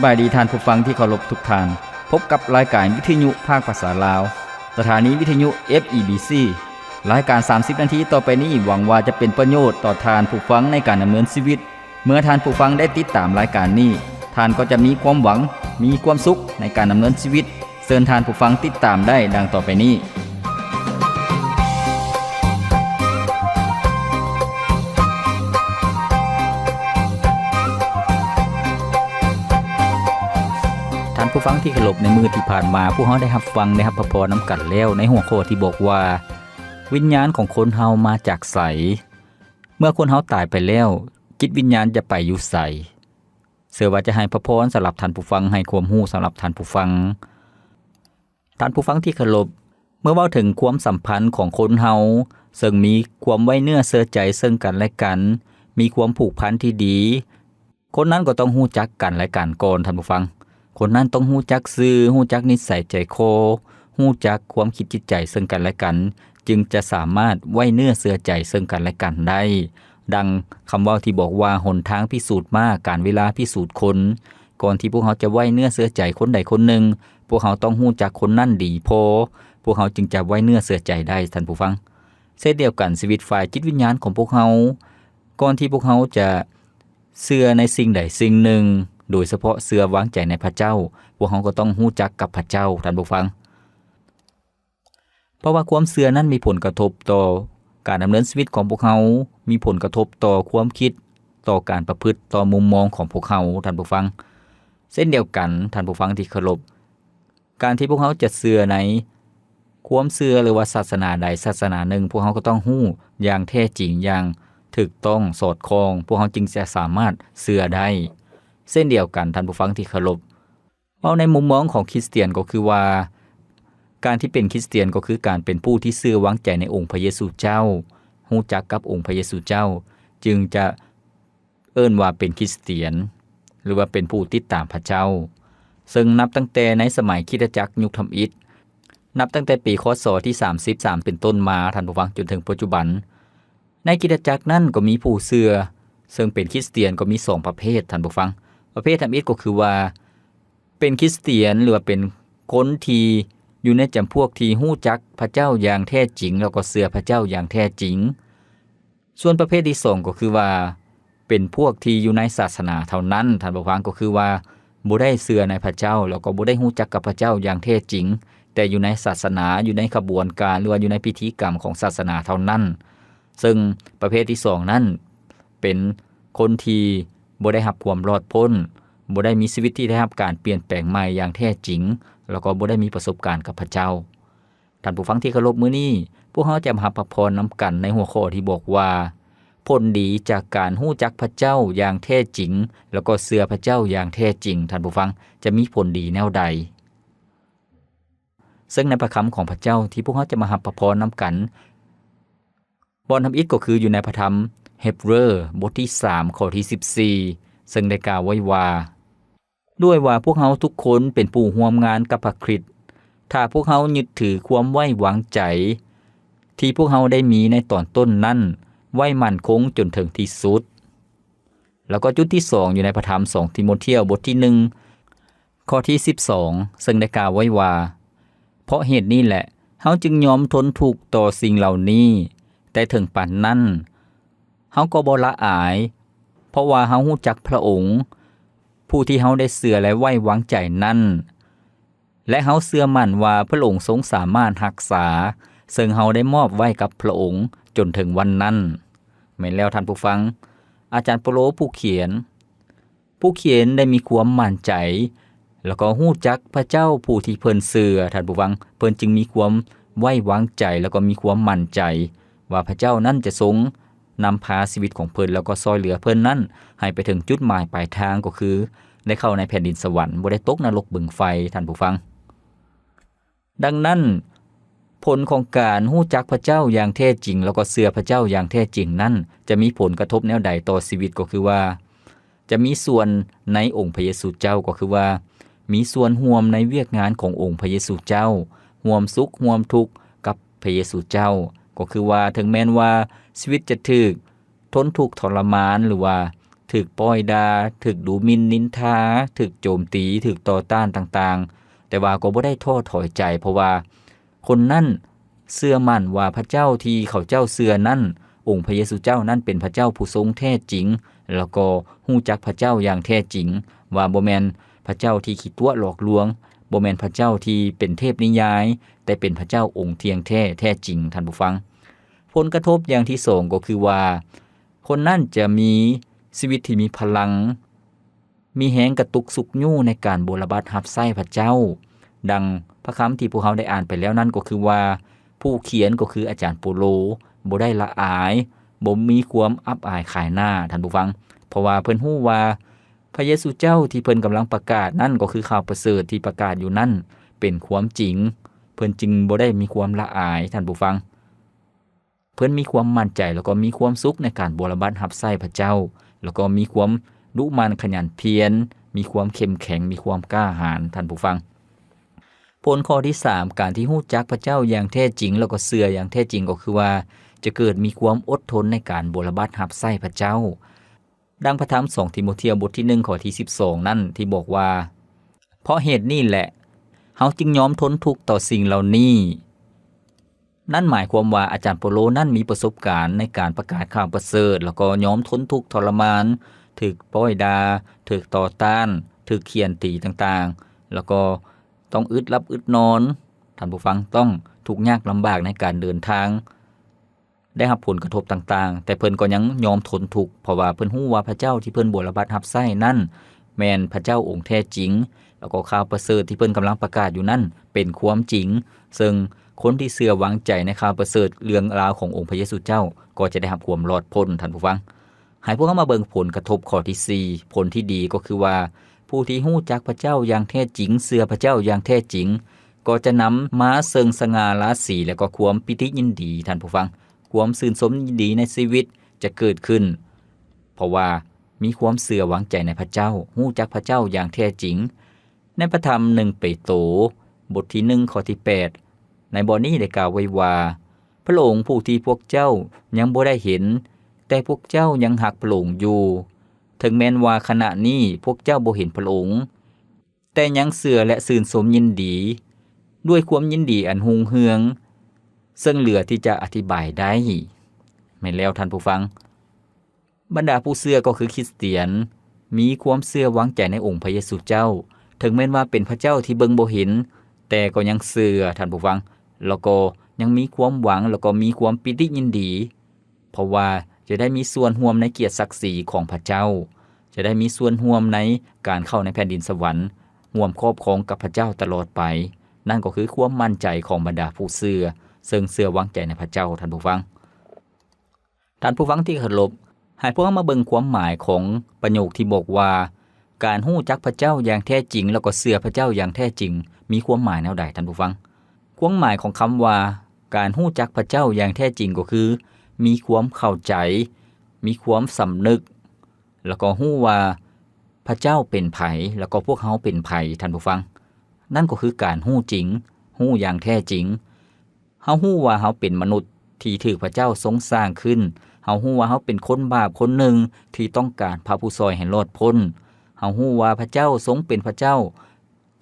บายดีท่านผู้ฟังที่เคารพทุกท่านพบกับรายการวิทยุภาคภาษาลาวสถานีวิทยุ FEBC รายการ30นาทีต่อไปนี้หวังว่าจะเป็นประโยชน์ต่อท่านผู้ฟังในการดำเนินชีวิตเมื่อท่านผู้ฟังได้ติดตามรายการนี้ท่านก็จะมีความหวังมีความสุขในการดำเนินชีวิตเชิญท่านผู้ฟังติดตามได้ดังต่อไปนี้ท่านผู้ฟังที่เคารพในมื้อที่ผ่านมาผู้เฮาได้รับฟังได้รับพระพรนำกันแล้วในหัวข้อที่บอกว่าวิญญาณของคนเฮามาจากไสเมื่อคนเฮาตายไปแล้วจิตวิญญาณจะไปอยู่ไสเชื่อว่าจะให้พระพรสำหรับท่านผู้ฟังให้ความรู้สำหรับท่านผู้ฟังท่านผู้ฟังที่เคารพเมื่อเว้าถึงความสัมพันธ์ของคนเฮาซึ่งมีความไว้เนื้อเชื่อใจซึ่งกันและกันมีความผูกพันที่ดีคนนั้นก็ต้องรู้จักกันและกันก่อนท่านผู้ฟังคนนั้นต้องรู้จักชื่อรู้จักนิสัยใจคอรู้จักความคิดจิตใจซึ่งกันและกันจึงจะสามารถไว้เนื้อเชื่อใจซึ่งกันและกันได้ดังคำเว้าที่บอกว่าหนทางพิสูจน์มาการเวลาพิสูจน์คนก่อนที่พวกเขาจะไว้เนื้อเชื่อใจคนใดคนหนึ่งพวกเขาต้องรู้จักคนนั้นดีพอพวกเขาจึงจะไว้เนื้อเชื่อใจได้ท่านผู้ฟังเช่นเดียวกันชีวิตฝ่ายจิตวิญญาณของพวกเขาก่อนที่พวกเขาจะเชื่อในสิ่งใดสิ่งหนึ่งโดยเฉพาะเชื่อวางใจในพระเจ้าพวกเขาก็ต้องรู้จักกับพระเจ้าท่านผู้ฟังเพราะว่าความเชื่อนั้นมีผลกระทบต่อการดำเนินชีวิตของพวกเขามีผลกระทบต่อความคิดต่อการประพฤติต่อมุมมองของพวกเขาท่านผู้ฟังเช่นเดียวกันท่านผู้ฟังที่เคารพการที่พวกเขาจะเชื่อในความเชื่อหรือว่าศาสนาใดศาสนาหนึ่งพวกเขาก็ต้องรู้อย่างแท้จริงอย่างถูกต้องสอดคล้องพวกเขาจึงจะสามารถเชื่อได้เช่นเดียวกันท่านผู้ฟังที่เคารพเอาในมุมมองของคริสเตียนก็คือว่าการที่เป็นคริสเตียนก็คือการเป็นผู้ที่เชื่อวางใจในองค์พระเยซูเจ้ารู้จักกับองค์พระเยซูเจ้าจึงจะเอิ้นว่าเป็นคริสเตียนหรือว่าเป็นผู้ติดตามพระเจ้าซึ่งนับตั้งแต่ในสมัยคริสตจักรยุคทำอิฐนับตั้งแต่ปีคศที่33เป็นต้นมาท่านผู้ฟังจนถึงปัจจุบันในคริสตจักรนั้นก็มีผู้เชื่อซึ่งเป็นคริสเตียนก็มี2ประเภทท่านผู้ฟังประเภททำอิฐก็คือว่าเป็นคริสเตียนหรือว่าเป็นคนที่อยู่ในจำพวกที่รู้จักพระเจ้าอย่างแท้จริงแล้วก็เชื่อพระเจ้าอย่างแท้จริงส่วนประเภทที่2ก็คือว่าเป็นพวกที่อยู่ในศาสนาเท่านั้นท่านผู้ฟังก็คือว่าบ่ได้เชื่อในพระเจ้าแล้วก็บ่ได้รู้จักกับพระเจ้าอย่างแท้จริงแต่อยู่ในศาสนาอยู่ในขบวนการหรือว่าอยู่ในพิธีกรรมของศาสนาเท่านั้นซึ่งประเภทที่2นั้นเป็นคนที่บ่ได้รับความรอดพ้นบ่ได้มีชีวิตที่ได้รับการเปลี่ยนแปลงใหม่อย่างแท้จริงแล้วก็บ่ได้มีประสบการณ์กับพระเจ้าท่านผู้ฟังที่เคารพมื้อนี้พวกเราจะมารับพระพรนำกันในหัวข้อที่บอกว่าผลดีจากการรู้จักพระเจ้าอย่างแท้จริงแล้วก็เชื่อพระเจ้าอย่างแท้จริงท่านผู้ฟังจะมีผลดีแนวใดซึ่งในพระคำของพระเจ้าที่พวกเราจะมารับพระพรนำกันบอนทำอิฐก็คืออยู่ในพระธรรมเฮบเรอบทที่3ข้อที่14ซึ่งได้กล่าวไว้ว่าด้วยว่าพวกเราทุกคนเป็นผู้ร่วมงานกับพระคริสต์ถ้าพวกเรายึดถือความไว้วางใจที่พวกเราได้มีในตอนต้นนั้นไว้มั่นคงจนถึงที่สุดแล้วก็จุดที่2อยู่ในพระธรรม2ทิโมธีบทที่1ข้อที่12ซึ่งได้กล่าวไว้ว่าเพราะเหตุนี้แหละเฮาจึงยอมทนทุกข์ต่อสิ่งเหล่านี้แต่ถึงปานนั้นเฮาก็บ่ละอายเพราะว่าเฮารู้จักพระองค์ผู้ที่เฮาได้เชื่อและไว้วางใจนั้นและเฮาเชื่อมั่นว่าพระองค์ทรงสามารถรักษาซึ่งเฮาได้มอบไว้กับพระองค์จนถึงวันนั้นแม่นแล้วท่านผู้ฟังอาจารย์เปโลผู้เขียนได้มีความมั่นใจแล้วก็รู้จักพระเจ้าผู้ที่เพิ่นเชื่อท่านผู้ฟังเพิ่นจึงมีความไว้วางใจแล้วก็มีความมั่นใจว่าพระเจ้านั้นจะทรงนำพาชีวิตของเพิ่นแล้วก็ซอยเหลือเพิ่นนั้นให้ไปถึงจุดหมายปลายทางก็คือได้เข้าในแผ่นดินสวรรค์บ่ได้ตกนรกบึงไฟท่านผู้ฟังดังนั้นผลของการรู้จักพระเจ้าอย่างแท้จริงแล้วก็เชื่อพระเจ้าอย่างแท้จริงนั้นจะมีผลกระทบแนวใดต่อชีวิตก็คือว่าจะมีส่วนในองค์พระเยซูเจ้าก็คือว่ามีส่วนร่วมในเวียกงานขององค์พระเยซูเจ้าร่วมสุขร่วมทุกข์กับพระเยซูเจ้าก็คือว่าถึงแม้นว่าชีวิตจะถูกทนทุกข์ทรมานหรือว่า ถึกป้อยดาถึกดูหมิ่นนินทาถึกโจมตีถึกต่อต้านต่างๆแต่ว่าก็บ่ได้ท้อถอยใจเพราะว่าคนนั้นเชื่อมั่นว่าพระเจ้าที่เขาเจ้าเชื่อนั้นองค์พระเยซูเจ้านั้นเป็นพระเจ้าผู้ทรงแท้จริงแล้วก็ฮู้จักพระเจ้าอย่างแท้จริงว่าบ่แม่นพระเจ้าที่ขี้ตัวหลอกลวงบ่แม่นพระเจ้าที่เป็นเทพนิยายแต่เป็นพระเจ้าองค์เที่ยงแท้จริงท่านผู้ฟังผลกระทบอย่างที่2ก็คือว่าคนนั้นจะมีชีวิตที่มีพลังมีแหงกระตุกสุกยู่ในการบริบัติรับใช้พระเจ้าดังพระคำที่พวกเราได้อ่านไปแล้วนั้นก็คือว่าผู้เขียนก็คืออาจารย์โปโลบ่ได้ละอายบ่มีความอับอายขายหน้าท่านผู้ฟังเพราะว่าเพิ่นฮู้ว่าพระเยซูเจ้าที่เพิ่นกำลังประกาศนั่นก็คือข่าวประเสริฐที่ประกาศอยู่นั่นเป็นความจริงเพิ่นจึงบ่ได้มีความละอายท่านผู้ฟังเพิ่นมีความมั่นใจแล้วก็มีความสุขในการบริบัติรับใช้พระเจ้าแล้วก็มีความดุมันขยันเพียรมีความเข้มแข็งมีความกล้าหาญท่านผู้ฟังผลข้อที่3การที่ฮู้จักพระเจ้าอย่างแท้จริงแล้วก็เชื่ออย่างแท้จริงก็คือว่าจะเกิดมีความอดทนในการบริบัติรับใช้พระเจ้าดังพระธรรม2ทิโมธีบทที่1ข้อที่12นั่นที่บอกว่าเพราะเหตุนี้แหละเฮาจึงยอมทนทุกข์ต่อสิ่งเหล่านี้นั่นหมายความว่าอาจารย์โปโลนั่นมีประสบการณ์ในการประกาศข่าวประเสริฐแล้วก็ยอมทนทุกข์ทรมานถูกป้อยดาถูกต่อต้านถูกเคี่ยนตีต่างๆแล้วก็ต้องอึดรับอึดนอนท่านผู้ฟังต้องทุกข์ยากลำบากในการเดินทางได้รับผลกระทบต่างๆแต่เพิ่นก็ยังยอมทนทุกข์เพราะว่าเพิ่นฮู้ว่าพระเจ้าที่เพิ่นบริบัติรับใช้นั่นแม่นพระเจ้าองค์แท้จริงแล้วก็ข่าวประเสริฐที่เพิ่นกำลังประกาศอยู่นั่นเป็นความจริงซึ่งคนที่เชื่อวางใจในข่าวประเสริฐเรื่องราวขององค์พระเยซูเจ้าก็จะได้รับความรอดพ้นท่านผู้ฟังให้พวกเรามาเบิ่งผลกระทบข้อที่4ผลที่ดีก็คือว่าผู้ที่ฮู้จักพระเจ้าอย่างแท้จริงเชื่อพระเจ้าอย่างแท้จริงก็จะนำมาซึ่งสง่าราศีและก็ความปิติยินดีท่านผู้ฟังความชื่นชมยินดีในชีวิตจะเกิดขึ้นเพราะว่ามีความเชื่อวางใจในพระเจ้าฮู้จักพระเจ้าอย่างแท้จริงในพระธรรม1เปโตรบทที่1ข้อที่8ในบทนี้ได้กล่าวไว้ว่าพระองค์ผู้ที่พวกเจ้ายังบ่ได้เห็นแต่พวกเจ้ายังหักพระองค์อยู่ถึงแม้นว่าขณะนี้พวกเจ้าบ่เห็นพระองค์แต่ยังเชื่อและชื่นชมยินดีด้วยความยินดีอันหุ่งเฮืองซึ่งเหลือที่จะอธิบายได้แม่นแล้วท่านผู้ฟังบรรดาผู้เชื่อก็คือคริสเตียนมีความเชื่อวางใจในองค์พระเยซูเจ้าถึงแม้นว่าเป็นพระเจ้าที่เบิ่งบ่เห็นแต่ก็ยังเชื่อท่านผู้ฟังแล้วก็ยังมีความหวังแล้วก็มีความปิติยินดีเพราะว่าจะได้มีส่วนร่วมในเกียรติศักดิ์ศรีของพระเจ้าจะได้มีส่วนร่วมในการเข้าในแผ่นดินสวรรค์ร่วมครอบครองกับพระเจ้าตลอดไปนั่นก็คือความมั่นใจของบรรดาผู้เชื่อซึ่งเชื่อวางใจในพระเจ้าท่านผู้ฟังที่เคารพให้พวกเรามาเบิ่งความหมายของประโยคที่บอกว่าการฮู้จักพระเจ้าอย่างแท้จริงแล้วก็เชื่อพระเจ้าอย่างแท้จริงมีความหมายแนวใดท่านผู้ฟังความหมายของคำว่าการฮู้จักพระเจ้าอย่างแท้จริงก็คือมีความเข้าใจมีความสำนึกแล้วก็ฮู้ว่าพระเจ้าเป็นไผแล้วก็พวกเฮาเป็นไผท่านผู้ฟังนั่นก็คือการฮู้จริงฮู้อย่างแท้จริงเฮาฮู้ว่าเฮาเป็นมนุษย์ที่ถูกพระเจ้าทรงสร้างขึ้นเฮาฮู้ว่าเฮาเป็นคนบาปคนหนึ่งที่ต้องการพระผู้ช่วยให้รอดพ้นเฮาฮู้ว่าพระเจ้าทรงเป็นพระเจ้า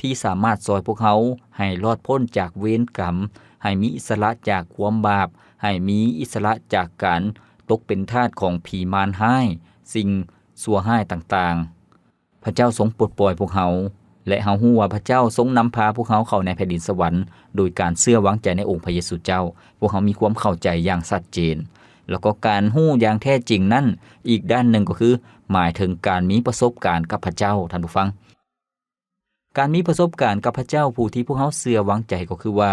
ที่สามารถช่วยพวกเฮาให้รอดพ้นจากเวรกรรมให้มีอิสระจากความบาปให้มีอิสระจากการตกเป็นทาสของผีมารร้ายสิ่งชั่วร้ายต่างๆพระเจ้าทรงปลดปล่อยพวกเฮาและเฮาฮู้ว่าพระเจ้าทรงนำพาพวกเฮาเข้าในแผ่นดินสวรรค์โดยการเชื่อวางใจในองค์พระเยซูเจ้าพวกเฮามีความเข้าใจอย่างชัดเจนแล้วก็การฮู้อย่างแท้จริงนั้นอีกด้านหนึ่งก็คือหมายถึงการมีประสบการณ์กับพระเจ้าท่านผู้ฟังการมีประสบการณ์กับพระเจ้าผู้ที่พวกเฮาเชื่อวางใจก็คือว่า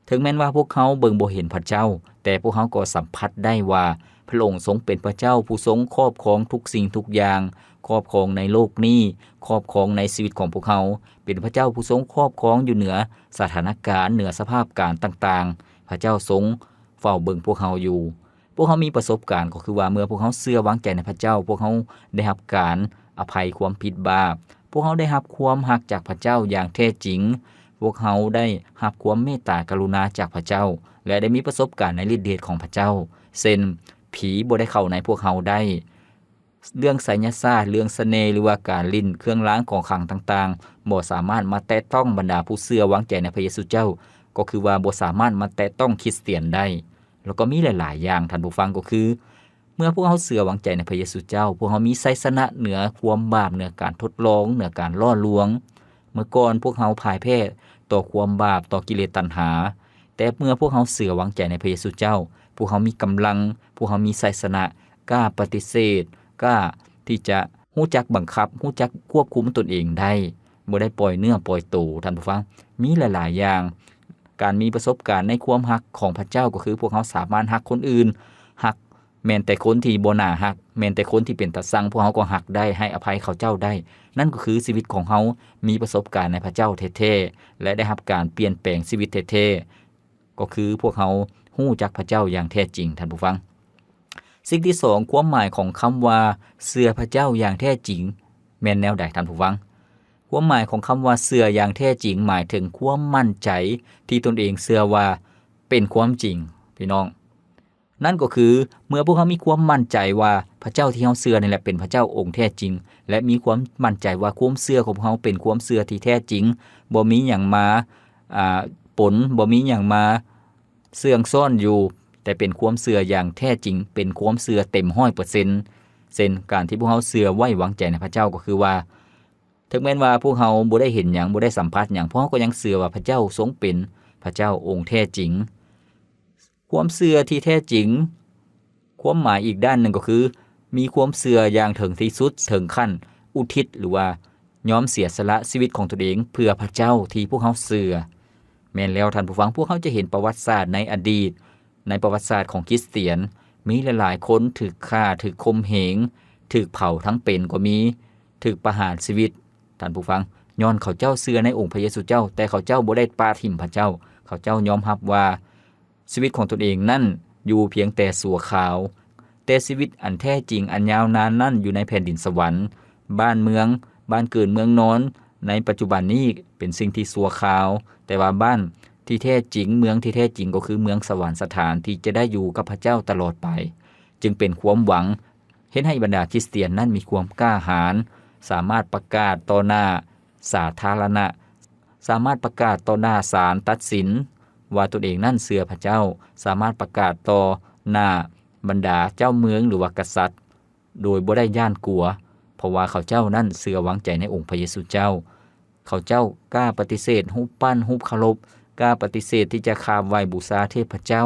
ถึงแม้นว่าพวกเขาเบิ่งบ่เห็นพระเจ้าแต่พวกเขาก็สัมผัสได้ว่าพระองค์ทรงเป็นพระเจ้าผู้ทรงครอบครองทุกสิ่งทุกอย่างครอบครองในโลกนี้ครอบครองในชีวิตของพวกเขาเป็นพระเจ้าผู้ทรงครอบครองอยู่เหนือสถานการณ์เหนือสภาพการณ์ต่างๆพระเจ้าทรงเฝ้าเบิ่งพวกเขาอยู่พวกเขามีประสบการณ์ก็คือว่าเมื่อพวกเขาเชื่อวางใจในพระเจ้าพวกเขาได้รับการอภัยความผิดบาปพวกเขาได้รับความรักจากพระเจ้าอย่างแท้จริงพวกเขาได้รับความเมตตากรุณาจากพระเจ้าและได้มีประสบการณ์ในฤทธิ์เดชของพระเจ้าเช่นผีบ่ได้เข้าในพวกเขาได้ เรื่องไสยศาสตร์เรื่องเสน่ห์หรือว่าการลิ้นเครื่องล้างของขลังต่างๆบ่สามารถมาแตะต้องบรรดาผู้เชื่อวางใจในพระเยซูเจ้าก็คือว่าบ่สามารถมาแตะต้องคริสเตียนได้แล้วก็มีหลายๆอย่างท่านผู้ฟังก็คือเมื่อพวกเฮาเชื่อวางใจในพระเยซูเจ้าพวกเฮามีชัยชนะเหนือความบาปเหนือการทดลองเหนือการล่อลวงเมื่อก่อนพวกเฮาพ่ายแพ้ต่อความบาปต่อกิเลสตัณหาแต่เมื่อพวกเฮาเชื่อวางใจในพระเยซูเจ้าพวกเฮามีกำลังพวกเฮามีชัยชนะกล้าปฏิเสธกล้าที่จะรู้จักบังคับรู้จักควบคุมตนเองได้บ่ได้ปล่อยเนื้อปล่อยตัวท่านผู้ฟังมีหลายๆอย่างการมีประสบการณ์ในความฮักของพระเจ้าก็คือพวกเขาสามารถฮักคนอื่นฮักแม้แต่คนที่บ่น่าฮักแม้แต่คนที่เป็นตาซังพวกเขาก็ฮักได้ให้อภัยเขาเจ้าได้นั่นก็คือชีวิตของเขามีประสบการณ์ในพระเจ้าแท้ๆและได้รับการเปลี่ยนแปลงชีวิตแท้ๆก็คือพวกเขาฮู้จักพระเจ้าอย่างแท้จริงท่านผู้ฟังสิ่งที่2ความหมายของคำว่าเชื่อพระเจ้าอย่างแท้จริงแม่นแนวใดท่านผู้ฟังความหมายของคำว่าเชื่ออย่างแท้จริงหมายถึงความมั่นใจที่ตนเองเชื่อว่าเป็นความจริงพี่น้องนั่นก็คือเมื่อพวกเขามีความมั่นใจว่าพระเจ้าที่เขาเชื่อนี่แหละเป็นพระเจ้าองค์แท้จริงและมีความมั่นใจว่าความเชื่อของเขาเป็นความเชื่อที่แท้จริงบ่มีหยังมาปนบ่มีหยังมาเสื่องซ่อนอยู่แต่เป็นความเชื่ออย่างแท้จริงเป็นความเชื่อเต็ม 100% เช่นการที่พวกเขาเชื่อไว้วางใจในพระเจ้าก็คือว่าถึงแม้ว่าพวกเขาบ่ได้เห็นหยังบ่ได้สัมผัสหยังพวกเขาก็ยังเชื่อว่าพระเจ้าทรงเป็นพระเจ้าองค์แท้จริงความเชื่อที่แท้จริงความหมายอีกด้านหนึ่งก็คือมีความเชื่ออย่างถึงที่สุดถึงขั้นอุทิศหรือว่ายอมเสียสละชีวิตของตนเองเพื่อพระเจ้าที่พวกเขาเชื่อแม้นแล้วท่านผู้ฟังพวกเขาจะเห็นประวัติศาสตร์ในอดีตในประวัติศาสตร์ของคริสเตียนมีหลายๆคนถูกฆ่าถูกข่มเหงถูกเผาทั้งเป็นก็มีถูกประหารชีวิตท่านผู้ฟังย้อนเขาเจ้าเชื่อในองค์พระเยซูเจ้าแต่เขาเจ้าบ่ได้ปาถิ่มพระเจ้าเขาเจ้ายอมรับว่าชีวิตของตนเองนั่นอยู่เพียงแต่สัวขาวแต่ชีวิตอันแท้จริงอันยาวนานนั่นอยู่ในแผ่นดินสวรรค์บ้านเมืองบ้านเกิดเมืองนอนในปัจจุบันนี้เป็นสิ่งที่สัวขาวแต่ว่าบ้านที่แท้จริงเมืองที่แท้จริงก็คือเมืองสวรรค์สถานที่จะได้อยู่กับพระเจ้าตลอดไปจึงเป็นความหวังเห็นให้บรรดาคริสเตียนนั้นมีความกล้าหาญสามารถประกาศต่อหน้าสาธารณะสามารถประกาศต่อหน้าศาลตัดสินว่าตนเองนั่นเชื่อพระเจ้าสามารถประกาศต่อหน้าบรรดาเจ้าเมืองหรือว่ากษัตริย์โดยบ่ได้ย่านกลัวเพราะว่าเขาเจ้านั่นเชื่อวางใจในองค์พระเยซูเจ้าเขาเจ้ากล้าปฏิเสธรูปปั้นรูปเคารพกล้าปฏิเสธที่จะคาบไหว้บูชาเทพเจ้า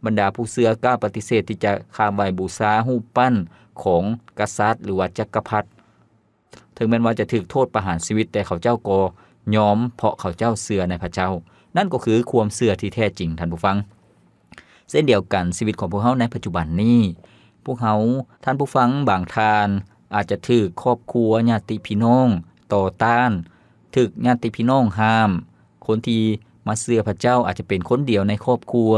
บรรดาผู้เชื่อกล้าปฏิเสธที่จะคาบไหว้บูชารูปปั้นของกษัตริย์หรือว่าจักรพรรดิถึงแม้ว่าจะถูกโทษประหารชีวิตแต่เขาเจ้าก็ยอมเพราะเขาเจ้าเชื่อในพระเจ้านั่นก็คือความเชื่อที่แท้จริงท่านผู้ฟังเช่นเดียวกันชีวิตของพวกเขาในปัจจุบันนี้พวกเขาท่านผู้ฟังบางท่านอาจจะถูกครอบครัวญาติพี่น้องต่อต้านถูกญาติพี่น้องห้ามคนที่มาเชื่อพระเจ้าอาจจะเป็นคนเดียวในครอบครัว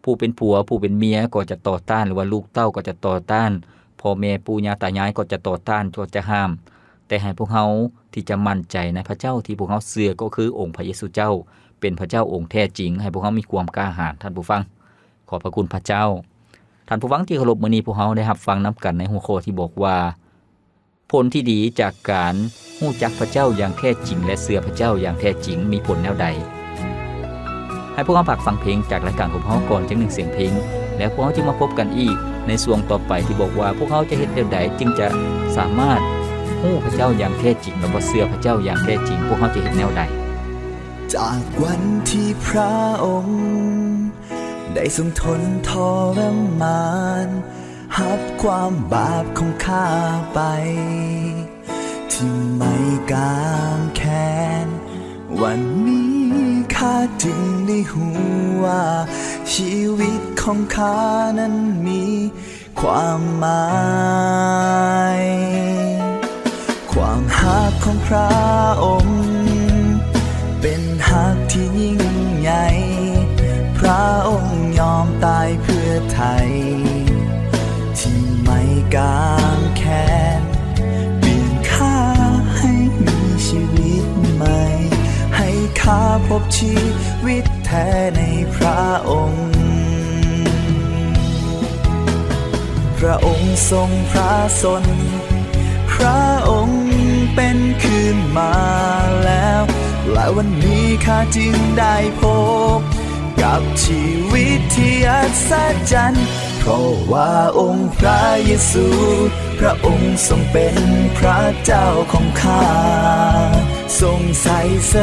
ผู้เป็นผัวผู้เป็นเมียก็จะต่อต้านหรือว่าลูกเต้าก็จะต่อต้านพ่อแม่ปู่ย่าตายายก็จะต่อต้านก็จะห้ามแต่ให้พวกเขาที่จะมั่นใจในพระเจ้าที่พวกเขาเชื่อก็คือองค์พระเยซูเจ้าเป็นพระเจ้าองค์แท้จริงให้พวกเขามีความกล้าหาญท่านผู้ฟังขอบพระคุณพระเจ้าท่านผู้ฟังที่เคารพมื้อนี้พวกเขาได้รับฟังนำกันในหัวข้อที่บอกว่าผลที่ดีจากการรู้จักพระเจ้าอย่างแท้จริงและเชื่อพระเจ้าอย่างแท้จริงมีผลแนวใดให้พวกเราฝากฟังเพลงจากรายการของพวกเราก่อนจัก1เสียงเพลงแล้วพวกเราจึงมาพบกันอีกในช่วงต่อไปที่บอกว่าพวกเขาจะเฮ็ดแนวใดจึงจะสามารถรู้พระเจ้าอย่างแท้จริงและก็เชื่อพระเจ้าอย่างแท้จริงพวกเขาจะเฮ็ดแนวใดจากวันที่พระองค์ได้ทรงทนทรมานรับความบาปของข้าไปที่ไม่กางแค้นวันนี้ข้าจึงได้รู้ว่าชีวิตของข้านั้นมีความหมายความรักของพระองค์เป็นรักที่ยิ่งใหญ่พระองค์ยอมตายเพื่อไทยที่ไม่กางแค้นเปลี่ยนข้าให้มีชีวิตใหม่ให้ข้าพบชีวิตแท้ในพระองค์พระองค์ ค์ทรงพระชนพระองค์เป็นคืนมาแล้วและวันนี้ข้าจึงได้พบกับชีวิตที่อัศจรรย์เพราะว่าองค์พระเยซูพระองค์ทรงเป็นพระเจ้าของข้าทรงไถ่เส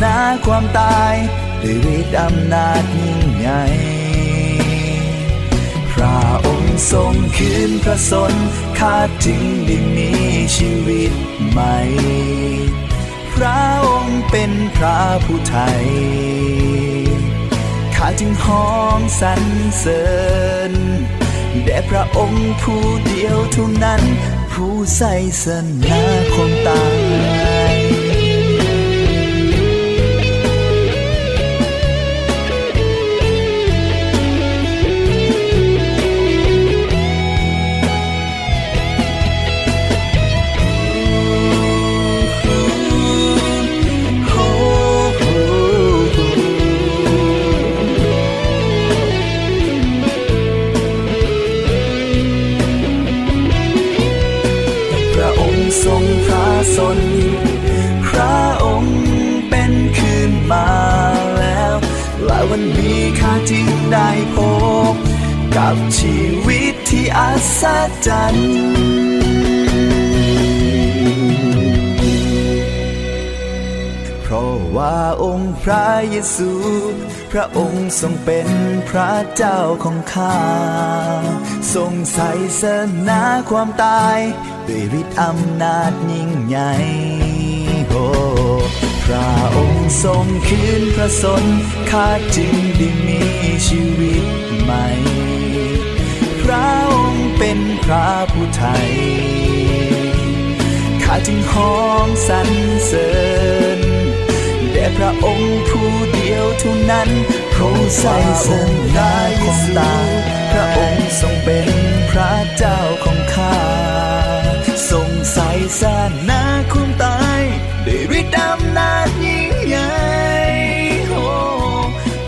นาความตายด้วยฤทธิ์อำนาจยิ่งใหญ่พระองค์ทรงคืนพระชนข้าจึงได้มีชีวิตใหม่พระองค์เป็นพระผู้ไถ่ข้าจึงฮ้องสรรเสริญแด่พระองค์ผู้เดียวเท่านั้นผู้ไถ่เสนาความตายทรงพระชนพระองค์เป็นคืนมาแล้วและวันนี้ข้าจึงได้พบกับชีวิตที่อัศจรรย์เพราะว่าองค์พระเยซูพระองค์ทรงเป็นพระเจ้าของข้าทรงไถ่เสนาความตายด้วยฤทธิ์อำนาจยิ่งใหญ่พระองค์ทรงคืนพระชนข้าจึงได้มีชีวิตใหม่พระองค์เป็นพระผู้ไถ่ข้าจึงฮ้องสรรเสริญแด่พระองค์ผู้เดียวเท่านั้นผู้ไถ่เสนาความตายพระองค์ทรงเป็นพระเจ้าของข้าทรงไถ่เสนาความตายด้วยฤทธิ์อำนาจยิ่งใหญ่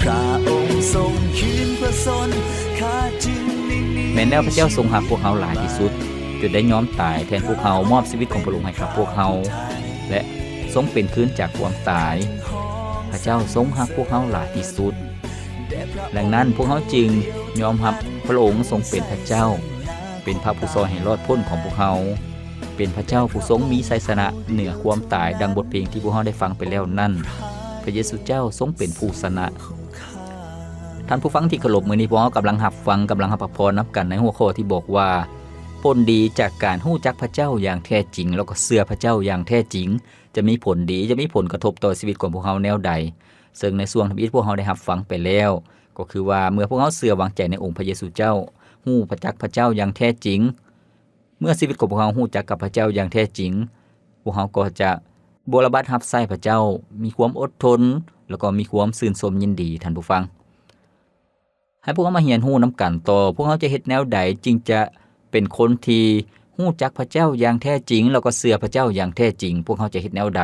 พระองค์ทรงคืนพระชนข้าจึงได้มีแม้แล้วพระเจ้าทรงรักพวกเขาหลายที่สุดจนได้ยอมตายแทนพวกเขามอบชีวิตของพระองค์ให้กับพวกเขาและทรงเป็นคืนจากความตายพระเจ้าทรงรักพวกเขาหลายที่สุดดังนั้นพวกเขาจึงยอมรับพระองค์ทรงเป็นพระเจ้าเป็นพระผู้ทรงให้รอดพ้นของพวกเขาเป็นพระเจ้าผู้ทรงมีชัยชนะเหนือความตายดังบทเพลงที่พวกเราได้ฟังไปแล้วนั่นพระเยซูเจ้าทรงเป็นผู้ชนะท่านผู้ฟังที่เคารพมื้อนี้พวกเรากำลังรับฟังกำลังรับพรนับกันในหัวข้อที่บอกว่าผลดีจากการรู้จักพระเจ้าอย่างแท้จริงแล้วก็เชื่อพระเจ้าอย่างแท้จริงจะมีผลดีจะมีผลกระทบต่อชีวิตของพวกเราแนวใดซึ่งในช่วงที่พวกเราได้รับฟังไปแล้วก็คือว่าเมื่อพวกเราเชื่อวางใจในองค์พระเยซูเจ้ารู้จักพระเจ้าอย่างแท้จริงเมื่อชีวิตของพวกเรารู้จักกับพระเจ้าอย่างแท้จริงพวกเราก็จะบริบัติรับใช้พระเจ้ามีความอดทนแล้วก็มีความชื่นชมยินดีท่านผู้ฟังให้พวกเรามาเรียนรู้นำกันต่อพวกเราจะเฮ็ดแนวใดจึงจะเป็นคนที่รู้จักพระเจ้าอย่างแท้จริงแล้วก็เชื่อพระเจ้าอย่างแท้จริงพวกเราจะเฮ็ดแนวใด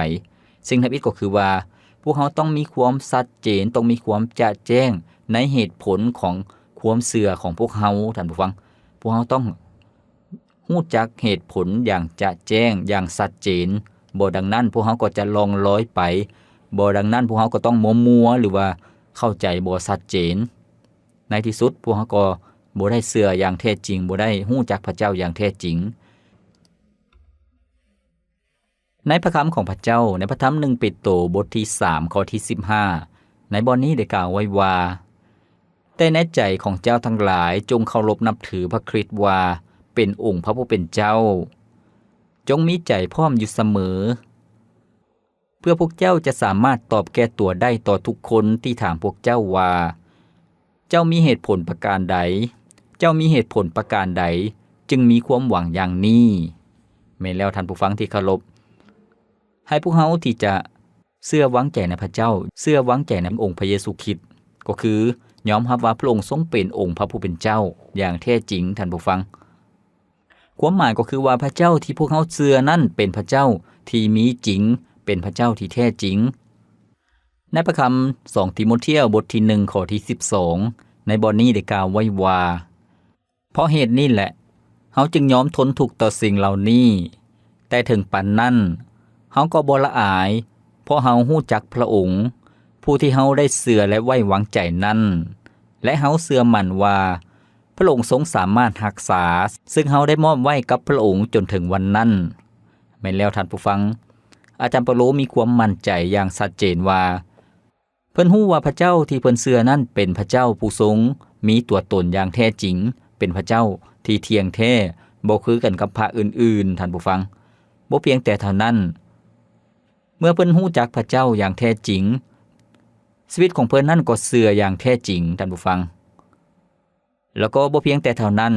สิ่งที่ก็คือว่าพวกเราต้องมีความชัดเจนต้องมีความจะแจ้งในเหตุผลของความเชื่อของพวกเราท่านผู้ฟังพวกเราต้องรู้จักเหตุผลอย่างจะแจ้งอย่างชัดเจนบ่ดังนั้นพวกเราก็จะลองลอยไปบ่ดังนั้นพวกเราก็ต้องมัวๆหรือว่าเข้าใจบ่ชัดเจนในที่สุดพวกเราก็บ่ได้เชื่ออย่างแท้จริงบ่ได้รู้จักพระเจ้าอย่างแท้จริงในพระคำของพระเจ้าในพระธรรม1เปโตรบทที่3ข้อที่15ในบทนี้ได้กล่าวไว้ว่าแต่ในใจของเจ้าทั้งหลายจงเคารพนับถือพระคริสต์ว่าเป็นองค์พระผู้เป็นเจ้าจงมีใจพร้อมอยู่เสมอเพื่อพวกเจ้าจะสามารถตอบแก่ตัวได้ต่อทุกคนที่ถามพวกเจ้าว่าเจ้ามีเหตุผลประการใดเจ้ามีเหตุผลประการใดจึงมีความหวังอย่างนี้แม้แล้วท่านผู้ฟังที่เคารพให้พวกเราที่จะเชื่อวางใจในพระเจ้าเชื่อวางใจในองค์พระเยซูคริสต์ก็คือยอมรับว่าพระองค์ทรงเป็นองค์พระผู้เป็นเจ้าอย่างแท้จริงท่านผู้ฟังความหมายก็คือว่าพระเจ้าที่พวกเราเชื่อนั้นเป็นพระเจ้าที่มีจริงเป็นพระเจ้าที่แท้จริงในพระคำ2ทิโมธีบทที่1ข้อที่12ในบทนี้ได้กล่าวไว้ว่าเพราะเหตุนี้แหละ เฮาจึงยอมทนทุกข์ต่อสิ่งเหล่านี้แต่ถึงปานนั้นเฮาก็บ่ละอายเพราะเฮาฮู้จักพระองค์ผู้ที่เฮาได้เชื่อและไว้วางใจนั้นและเฮาเชื่อมั่นว่าพระองค์ทรงสามารถรักษาซึ่งเฮาได้มอบไว้กับพระองค์จนถึงวันนั้นแม่นแล้วท่านผู้ฟังอาจารย์เปาโลมีความมั่นใจอย่างชัดเจนว่าเพิ่นฮู้ว่าพระเจ้าที่เพิ่นเชื่อนั้นเป็นพระเจ้าผู้ทรงมีตัวตนอย่างแท้จริงเป็นพระเจ้าที่เที่ยงแท้บ่คือกันกับพระอื่นๆท่านผู้ฟังบ่เพียงแต่เท่านั้นเมื่อเพิ่นฮู้จักพระเจ้าอย่างแท้จริงชีวิตของเพิ่นนั้นก็เชื่ออย่างแท้จริงท่านผู้ฟังแล้วก็บ่เพียงแต่เท่านั้น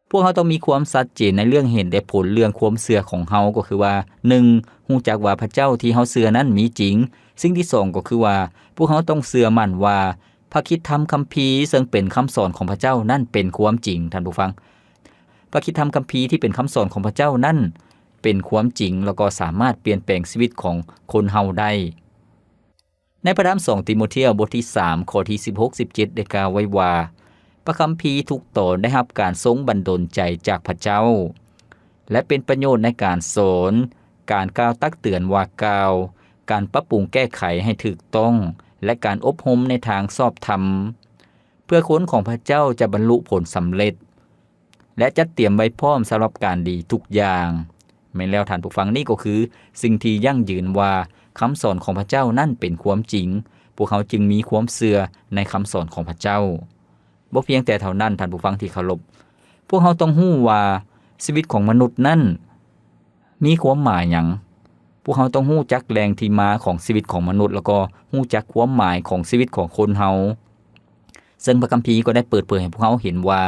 พวกเฮาต้องมีความชัดเจนในเรื่องเหตุและผลเรื่องความเชื่อของเฮาก็คือว่า1ฮู้จักว่าพระเจ้าที่เฮาเชื่อนั้นมีจริงสิ่งที่2ก็คือว่าพวกเฮาต้องเชื่อมั่นว่าพระคริสตธรรมคัมภีร์ซึ่งเป็นคำสอนของพระเจ้านั่นเป็นความจริงท่านผู้ฟังพระคริสตธรรมคัมภีร์ที่เป็นคำสอนของพระเจ้านั่นเป็นความจริงแล้วก็สามารถเปลี่ยนแปลงชีวิตของคนเฮาได้ในพระธรรม2ติโมธีบทที่3ข้อที่16-17ได้กล่าวไว้ว่าพระคัมภีร์ทุกตอนได้รับการทรงบันดาลใจจากพระเจ้าและเป็นประโยชน์ในการสอนการกล่าวตักเตือนว่ากล่าวการปรับปรุงแก้ไขให้ถูกต้องและการอบรมในทางชอบธรรมเพื่อคนของพระเจ้าจะบรรลุผลสำเร็จและจัดเตรียมไว้พร้อมสำหรับการดีทุกอย่างแม่นแล้วท่านผู้ฟังนี่ก็คือสิ่งที่ยั่งยืนว่าคำสอนของพระเจ้านั่นเป็นความจริงพวกเขาจึงมีความเชื่อในคำสอนของพระเจ้าบ่เพียงแต่เท่านั้นท่านผู้ฟังที่เคารพพวกเขาต้องฮู้ว่าชีวิตของมนุษย์นั้นมีความหมายหยังพวกเขาต้องฮู้จักแรงที่มาของชีวิตของมนุษย์แล้วก็ฮู้จักความหมายของชีวิตของคนเฮาซึ่งพระคัมภีร์ก็ได้เปิดเผยให้พวกเขาเห็นว่า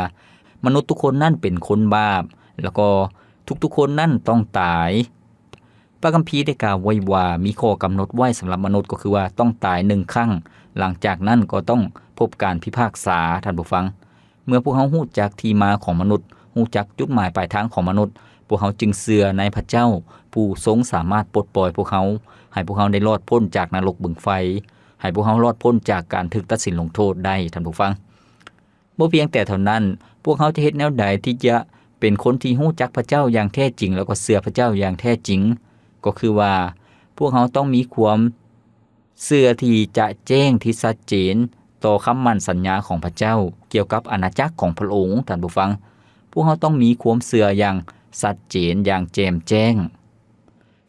มนุษย์ทุกคนนั้นเป็นคนบาปแล้วก็ทุกๆคนนั้นต้องตายพระคัมภีร์ได้กล่าวไว้ว่ามีข้อกำหนดไว้สำหรับมนุษย์ก็คือว่าต้องตาย1ครั้งหลังจากนั้นก็ต้องพบการพิพากษาท่านผู้ฟังเมื่อพวกเขาฮู้จักที่มาของมนุษย์ฮู้จักจุดหมายปลายทางของมนุษย์พวกเขาจึงเชื่อในพระเจ้าผู้ทรงสามารถปลดปล่อยพวกเขาให้พวกเขาได้รอดพ้นจากนรกบึงไฟให้พวกเขารอดพ้นจากการถูกตัดสินลงโทษได้ท่านผู้ฟังบ่เพียงแต่เท่านั้นพวกเขาจะเฮ็ดแนวใดที่จะเป็นคนที่ฮู้จักพระเจ้าอย่างแท้จริงแล้วก็เชื่อพระเจ้าอย่างแท้จริงก็คือว่าพวกเขาต้องมีความเชื่อที่จะแจ้งที่ชัดเจนต่อคำมั่นสัญญาของพระเจ้าเกี่ยวกับอาณาจักรของพระองค์ท่านผู้ฟังพวกเขาต้องมีความเชื่ออย่างชัดเจนอย่างแจ่มแจ้ง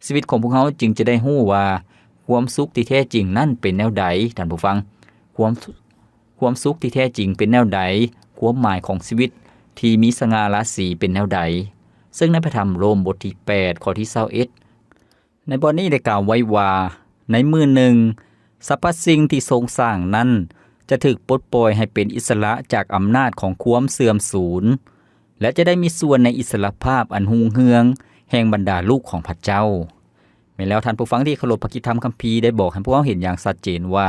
ชีวิตของพวกเขาจึงจะได้ฮู้ว่าความสุขที่แท้จริงนั่นเป็นแนวใดท่านผู้ฟังความสุขที่แท้จริงเป็นแนวใดความหมายของชีวิตที่มีสง่าราศีเป็นแนวใดซึ่งในพระธรรมโรมบทที่8ข้อที่21ในบทนี้ได้กล่าวไว้ว่าในมื้อหนึ่งสรรพสิ่งที่ทรงสร้างนั้นจะถูกปลดปล่อยให้เป็นอิสระจากอำนาจของความเสื่อมสูญและจะได้มีส่วนในอิสรภาพอันรุ่งเรืองแห่งบรรดาลูกของพระเจ้าแม้แล้วท่านผู้ฟังที่เคารพพระคริสตธรรมคัมภีร์ได้บอกให้พวกเราเห็นอย่างชัดเจนว่า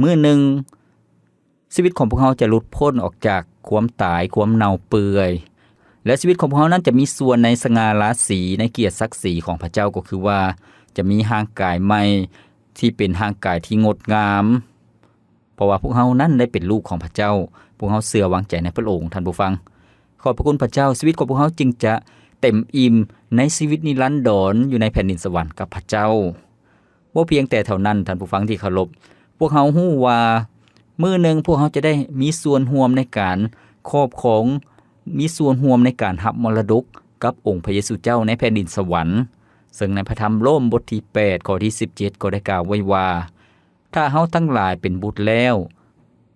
มื้อหนึ่งชีวิตของพวกเราจะหลุดพ้นออกจากความตายความเน่าเปื่อยและชีวิตของพวกเรานั้นจะมีส่วนในสง่าราศีในเกียรติศักดิ์ศรีของพระเจ้าก็คือว่าจะมีร่างกายใหม่ที่เป็นร่างกายที่งดงามเพราะว่าพวกเรานั้นได้เป็นลูกของพระเจ้าพวกเราเชื่อวางใจในพระองค์ท่านผู้ฟังขอบพระคุณพระเจ้าชีวิตของพวกเราจึงจะเต็มอิ่มในชีวิตนิรันดรอยู่ในแผ่นดินสวรรค์กับพระเจ้าบ่เพียงแต่เท่านั้นท่านผู้ฟังที่เคารพพวกเราฮู้ว่ามื้อหนึ่งพวกเราจะได้มีส่วนร่วมในการครอบครองมีส่วนร่วมในการรับมรดกกับองค์พระเยซูเจ้าในแผ่นดินสวรรค์ซึ่งในพระธรรมโรมบทที่8ข้อที่17ก็ได้กล่าวไว้ว่าถ้าเฮาทั้งหลายเป็นบุตรแล้ว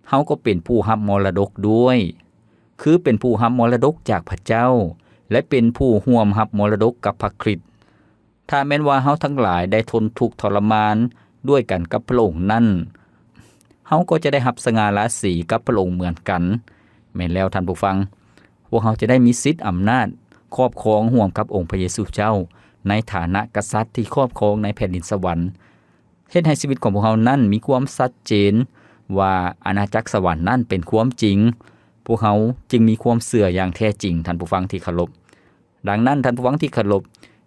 เฮาก็เป็นผู้รับมรดกด้วยคือเป็นผู้รับมรดกจากพระเจ้าและเป็นผู้ร่วมรับมรดกกับพระคริสต์ถ้าแม้นว่าเฮาทั้งหลายได้ทนทุกข์ทรมานด้วยกันกับพระองค์นั้นเฮาก็จะได้รับสง่าราศีกับพระองค์เหมือนกันแม่นแล้วท่านผู้ฟังพวกเฮาจะได้มีสิทธิ์อำนาจครอบครองร่วมกับองค์พระเยซูเจ้าในฐานะกษัตริย์ที่ครอบครองในแผ่นดินสวรรค์เฮ็ดให้ชีวิตของพวกเฮานั้นมีความชัดเจนว่าอาณาจักรสวรรค์นั้นเป็นความจริงพวกเฮาจึงมีความเชื่ออย่างแท้จริงท่านผู้ฟังที่เคารพดังนั้นท่านผู้ฟังที่เคารพ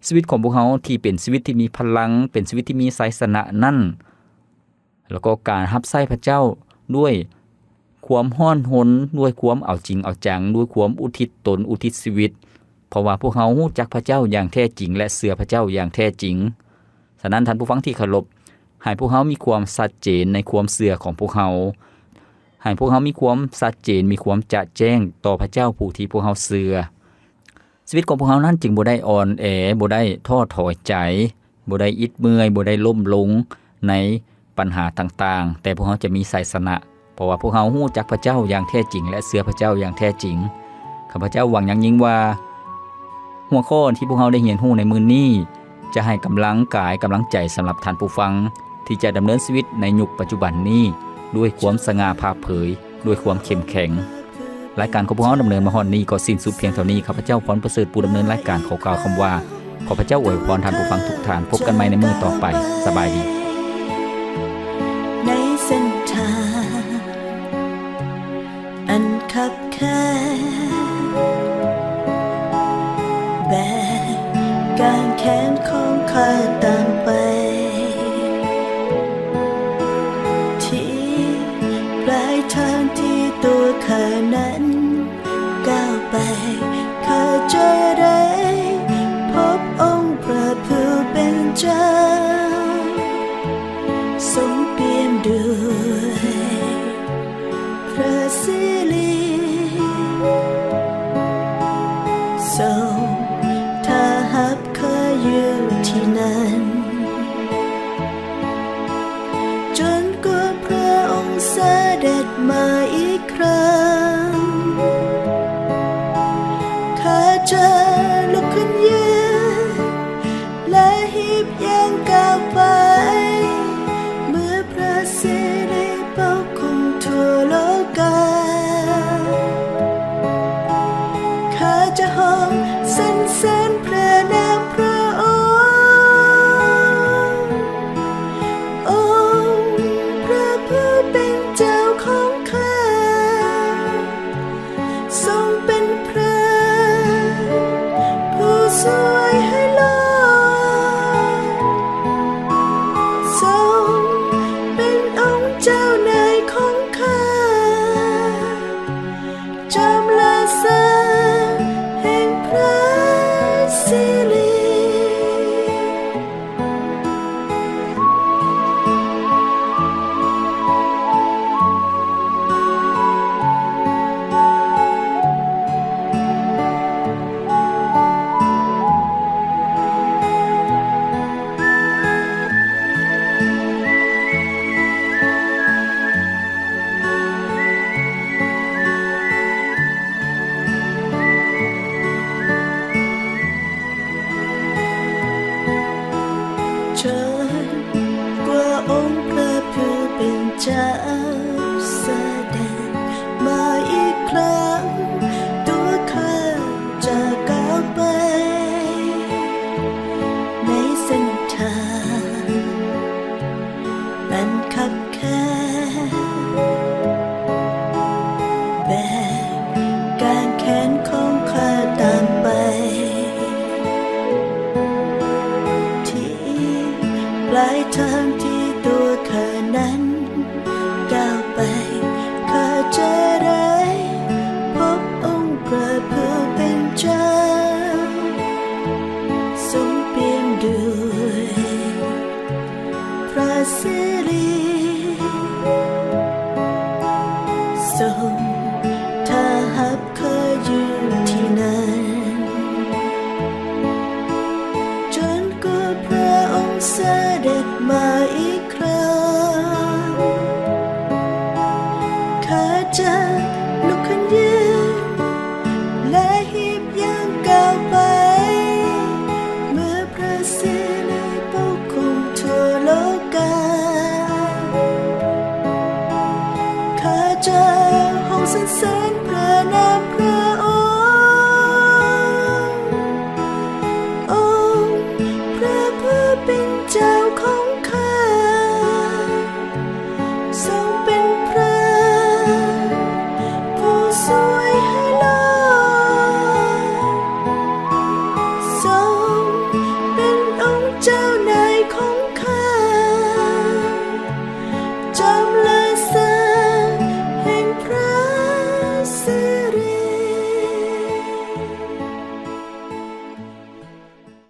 ชีวิตของพวกเฮาที่เป็นชีวิตที่มีพลังเป็นชีวิตที่มีไสยชนะนั้นแล้วก็การรับใช้พระเจ้าด้วย ความฮ้อนหนด้วยความเอาจริงเอาจังด้วยความอุทิศตนอุทิศชีวิตเพราะว่าพวกเฮารู้จักพระเจ้าอย่างแท้จริงและเชื่อพระเจ้าอย่างแท้จริงฉะนั้นท่านผู้ฟังที่เคารพให้พวกเฮามีความชัดเจนในความเชื่อของพวกเฮาให้พวกเฮามีความชัดเจนมีความจะแจ้งต่อพระเจ้าผู้ที่พวกเฮาเชื่อชีวิตของพวกเฮานั้นจึงบ่ได้อ่อนแอบ่ได้ท้อถอยใจบ่ได้อิดเมื่อยบ่ได้ล้มลงในปัญหาต่างๆแต่พวกเฮาจะมีชัยชนะเพราะว่าพวกเฮารู้จักพระเจ้าอย่างแท้จริงและเชื่อพระเจ้าอย่างแท้จริงข้าพเจ้าหวังอย่างยิ่งว่าหัวข้อที่พวกเฮาได้เรียนรู้ในมื้อนี้จะให้กำลังกายกำลังใจสำหรับท่านผู้ฟังที่จะดำเนินชีวิตในยุคปัจจุบันนี้ด้วยความสง่าผ่าเผยด้วยความเข้มแข็งรายการของพวกเฮาดำเนินมาฮอดนี้ก็สิ้นสุดเพียงเท่านี้ข้าพเจ้าพรประเสริฐผู้ดำเนินรายการขอกล่าวคำว่าขอพระเจ้าอวยพรท่านผู้ฟังทุกท่านพบกันใหม่ในมื้อต่อไปสบายดีในเส้นทางอันคับแคบแบกการแขนของข้าตามไปที่ปลายทางที่ตัวข้านั้นก้าวไปข้าจะได้พบองค์พระผู้เป็นเจ้าทรงเปี่ยมด้วยพระสิริทรงถ้าหับข้าอยู่ที่นั้นจนกว่าพระองค์เสด็จมาอีกครั้งข้าจะลุกขึ้นยืนและหีบย่างก้าวไปเมื่อพระสิริปกคลุมทั่วโลกาข้าจะห้องสรรเสริญพระนามพระองค์องค์พระผู้เป็นเจ้าของข้าทรงเป็นพระผู้สวยให้โลกทรงเป็นองค์เจ้านายของข้าจอมลาสาแห่งพระสิริจนกว่าองค์พระผู้เป็นเจ้าเสด็จมาอีกครั้งตัวข้าจะก้าวไปในเส้นทางอันคับแคบแบกการแขนของข้าตามไปที่ปลายท